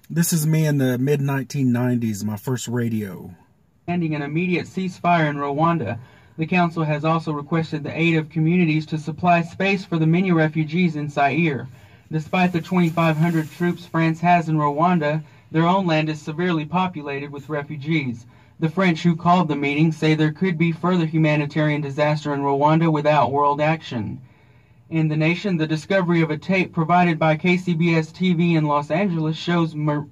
This is me in the mid-1990s, my first radio. Ending an immediate ceasefire in Rwanda. The Council has also requested the aid of communities to supply space for the many refugees in Zaire. Despite the 2,500 troops France has in Rwanda, their own land is severely populated with refugees. The French who called the meeting say there could be further humanitarian disaster in Rwanda without world action. In the nation, the discovery of a tape provided by KCBS-TV in Los Angeles shows Marsha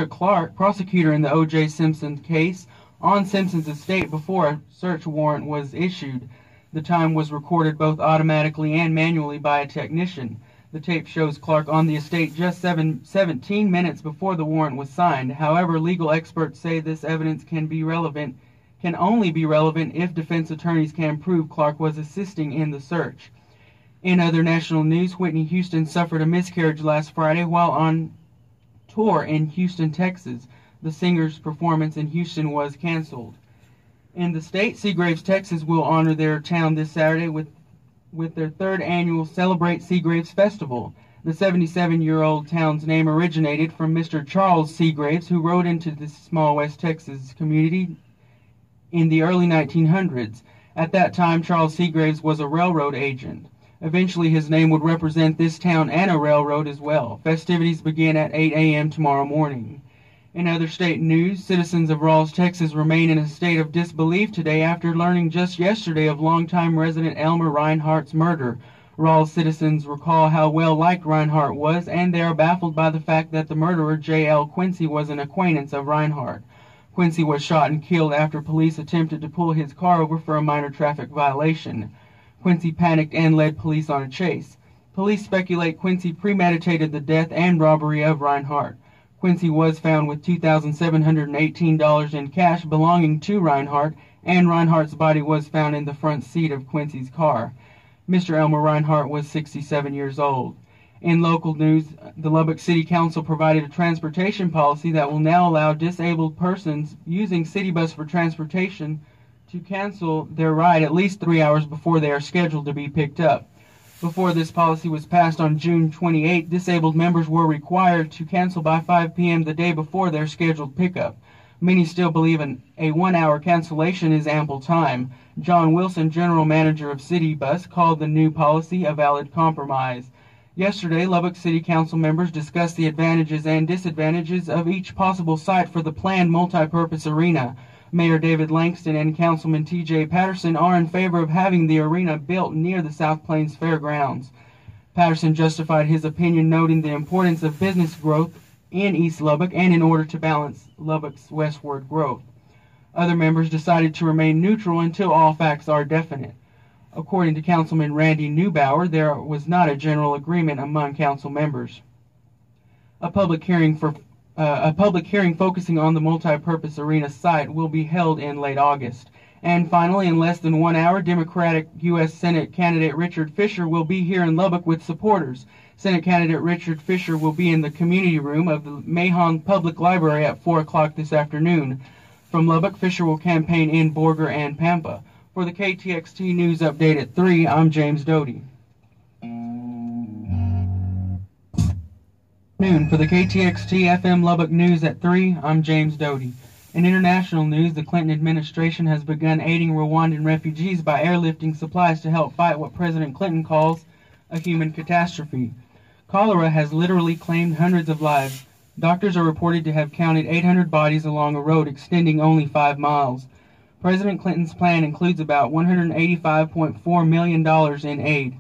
Clark, prosecutor in the O.J. Simpson case, on Simpson's estate before a search warrant was issued. The time was recorded both automatically and manually by a technician. The tape shows Clark on the estate just 17 minutes before the warrant was signed. However, legal experts say this evidence can only be relevant if defense attorneys can prove Clark was assisting in the search. In other national news, Whitney Houston suffered a miscarriage last Friday while on tour in Houston, Texas. The singer's performance in Houston was canceled. In the state, Seagraves, Texas will honor their town this Saturday with their third annual Celebrate Seagraves Festival. The 77-year-old town's name originated from Mr. Charles Seagraves, who rode into this small West Texas community in the early 1900s. At that time, Charles Seagraves was a railroad agent. Eventually, his name would represent this town and a railroad as well. Festivities begin at 8 a.m. tomorrow morning. In other state news, citizens of Rawls, Texas remain in a state of disbelief today after learning just yesterday of longtime resident Elmer Reinhardt's murder. Rawls citizens recall how well-liked Reinhardt was, and they are baffled by the fact that the murderer, J.L. Quincy, was an acquaintance of Reinhardt. Quincy was shot and killed after police attempted to pull his car over for a minor traffic violation. Quincy panicked and led police on a chase. Police speculate Quincy premeditated the death and robbery of Reinhardt. Quincy was found with $2,718 in cash belonging to Reinhardt, and Reinhardt's body was found in the front seat of Quincy's car. Mr. Elmer Reinhardt was 67 years old. In local news, the Lubbock City Council provided a transportation policy that will now allow disabled persons using city bus for transportation to cancel their ride at least 3 hours before they are scheduled to be picked up. Before this policy was passed on June 28, disabled members were required to cancel by 5 p.m. the day before their scheduled pickup. Many still believe a 1-hour cancellation is ample time. John Wilson, general manager of City Bus, called the new policy a valid compromise. Yesterday, Lubbock City Council members discussed the advantages and disadvantages of each possible site for the planned multi-purpose arena. Mayor David Langston and Councilman T.J. Patterson are in favor of having the arena built near the South Plains Fairgrounds. Patterson justified his opinion, noting the importance of business growth in East Lubbock and in order to balance Lubbock's westward growth. Other members decided to remain neutral until all facts are definite. According to Councilman Randy Neubauer, there was not a general agreement among council members. A public hearing focusing on the multi-purpose arena site will be held in late August. And finally, in less than 1 hour, Democratic U.S. Senate candidate Richard Fisher will be here in Lubbock with supporters. Senate candidate Richard Fisher will be in the community room of the Mahon Public Library at 4 o'clock this afternoon. From Lubbock, Fisher will campaign in Borger and Pampa. For the KTXT News Update at 3, I'm James Doty. For the KTXT FM Lubbock News at 3, I'm James Doty. In international news, the Clinton administration has begun aiding Rwandan refugees by airlifting supplies to help fight what President Clinton calls a human catastrophe. Cholera has literally claimed hundreds of lives. Doctors are reported to have counted 800 bodies along a road extending only 5 miles. President Clinton's plan includes about $185.4 million in aid.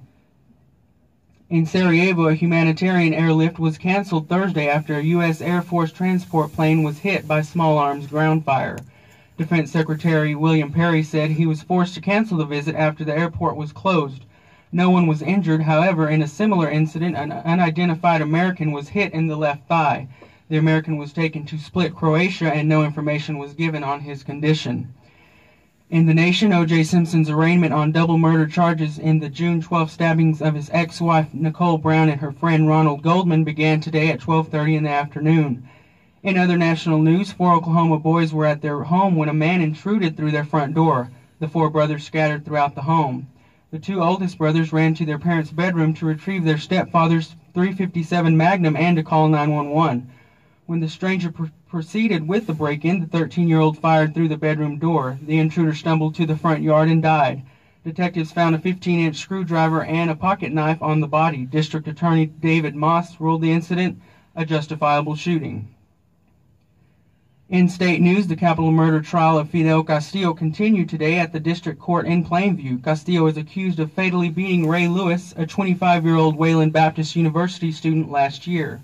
In Sarajevo, a humanitarian airlift was canceled Thursday after a U.S. Air Force transport plane was hit by small arms ground fire. Defense Secretary William Perry said he was forced to cancel the visit after the airport was closed. No one was injured. However, in a similar incident, an unidentified American was hit in the left thigh. The American was taken to Split, Croatia, and no information was given on his condition. In the nation, O.J. Simpson's arraignment on double murder charges in the June 12 stabbings of his ex-wife Nicole Brown and her friend Ronald Goldman began today at 12:30 in the afternoon. In other national news, 4 Oklahoma boys were at their home when a man intruded through their front door. The 4 brothers scattered throughout the home. The 2 oldest brothers ran to their parents' bedroom to retrieve their stepfather's .357 Magnum and to call 911. When the stranger proceeded with the break-in, the 13-year-old fired through the bedroom door. The intruder stumbled to the front yard and died. Detectives found a 15-inch screwdriver and a pocket knife on the body. District Attorney David Moss ruled the incident a justifiable shooting. In state news, the capital murder trial of Fidel Castillo continued today at the district court in Plainview. Castillo is accused of fatally beating Ray Lewis, a 25-year-old Wayland Baptist University student, last year.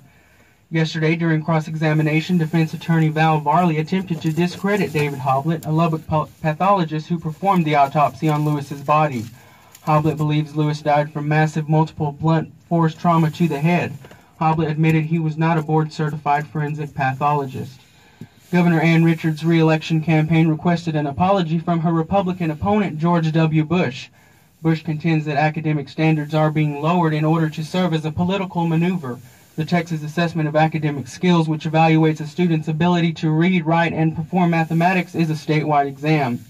Yesterday, during cross-examination, defense attorney Val Varley attempted to discredit David Hoblet, a Lubbock pathologist who performed the autopsy on Lewis's body. Hoblet believes Lewis died from massive multiple blunt force trauma to the head. Hoblet admitted he was not a board-certified forensic pathologist. Governor Ann Richards' re-election campaign requested an apology from her Republican opponent, George W. Bush. Bush contends that academic standards are being lowered in order to serve as a political maneuver. The Texas Assessment of Academic Skills, which evaluates a student's ability to read, write, and perform mathematics, is a statewide exam.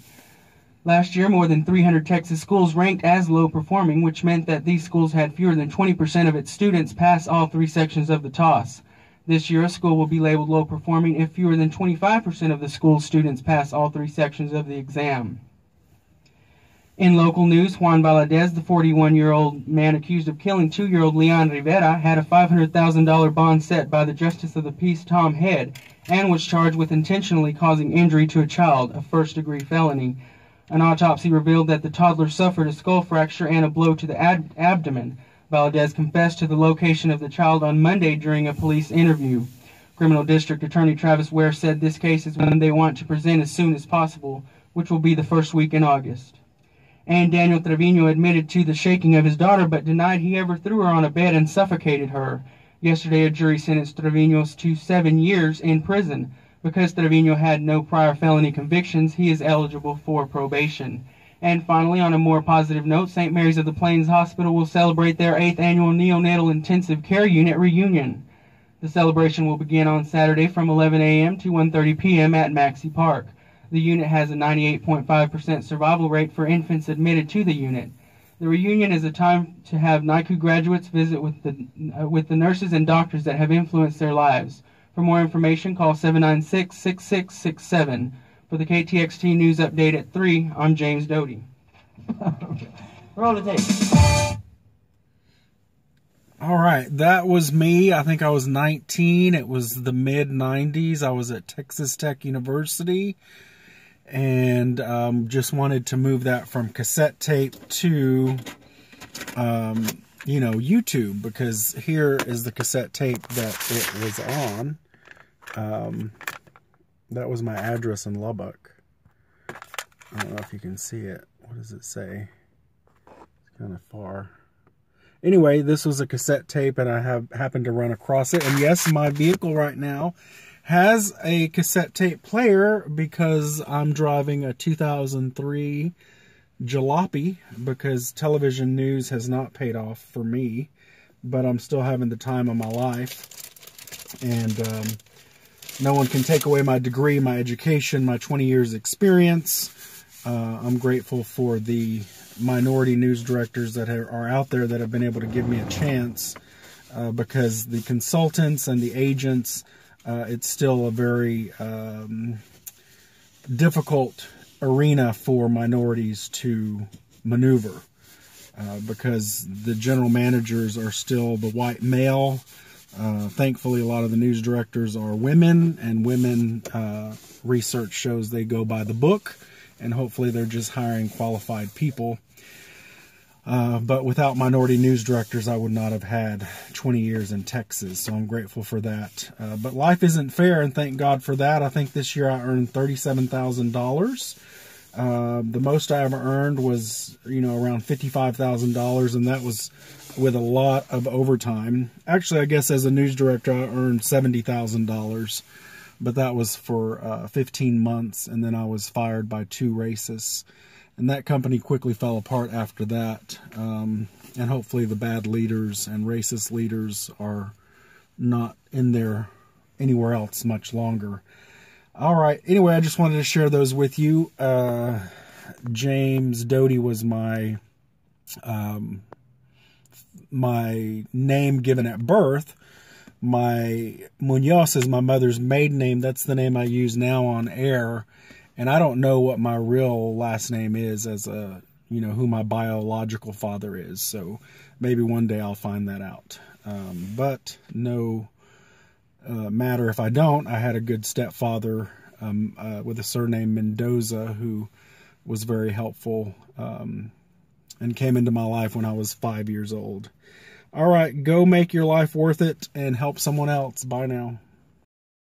Last year, more than 300 Texas schools ranked as low-performing, which meant that these schools had fewer than 20% of its students pass all three sections of the TOS. This year, a school will be labeled low-performing if fewer than 25% of the school's students pass all three sections of the exam. In local news, Juan Valadez, the 41-year-old man accused of killing 2-year-old Leon Rivera, had a $500,000 bond set by the Justice of the Peace, Tom Head, and was charged with intentionally causing injury to a child, a first-degree felony. An autopsy revealed that the toddler suffered a skull fracture and a blow to the abdomen. Valadez confessed to the location of the child on Monday during a police interview. Criminal District Attorney Travis Ware said this case is one they want to present as soon as possible, which will be the first week in August. And Daniel Trevino admitted to the shaking of his daughter, but denied he ever threw her on a bed and suffocated her. Yesterday, a jury sentenced Trevino to 7 years in prison. Because Trevino had no prior felony convictions, he is eligible for probation. And finally, on a more positive note, St. Mary's of the Plains Hospital will celebrate their 8th annual neonatal intensive care unit reunion. The celebration will begin on Saturday from 11 a.m. to 1:30 p.m. at Maxey Park. The unit has a 98.5% survival rate for infants admitted to the unit. The reunion is a time to have NICU graduates visit with the nurses and doctors that have influenced their lives. For more information, call 796-6667. For the KTXT News Update at 3, I'm James Doty. Roll the tape. All right, that was me. I think I was 19. It was the mid-90s. I was at Texas Tech University. And just wanted to move that from cassette tape to, YouTube. Because here is the cassette tape that it was on. That was my address in Lubbock. I don't know if you can see it. What does it say? It's kind of far. Anyway, this was a cassette tape, and I happened to run across it. And yes, my vehicle right now has a cassette tape player because I'm driving a 2003 Jalopy because television news has not paid off for me, but I'm still having the time of my life. And no one can take away my degree, my education, my 20 years experience. I'm grateful for the minority news directors that are out there that have been able to give me a chance because the consultants and the agents, it's still a very difficult arena for minorities to maneuver because the general managers are still the white male. Thankfully, a lot of the news directors are women, and women research shows they go by the book, and hopefully they're just hiring qualified people. But without minority news directors, I would not have had 20 years in Texas, so I'm grateful for that. But life isn't fair, and thank God for that. I think this year I earned $37,000. The most I ever earned was, around $55,000, and that was with a lot of overtime. Actually, I guess as a news director, I earned $70,000, but that was for 15 months, and then I was fired by 2 racists. And that company quickly fell apart after that. And hopefully the bad leaders and racist leaders are not in there anywhere else much longer. All right. Anyway, I just wanted to share those with you. James Doty was my my name given at birth. My Munoz is my mother's maiden name. That's the name I use now on air. And I don't know what my real last name is as a, who my biological father is. So maybe one day I'll find that out. But no matter if I don't, I had a good stepfather with a surname Mendoza who was very helpful and came into my life when I was 5 years old. All right, go make your life worth it and help someone else. Bye now.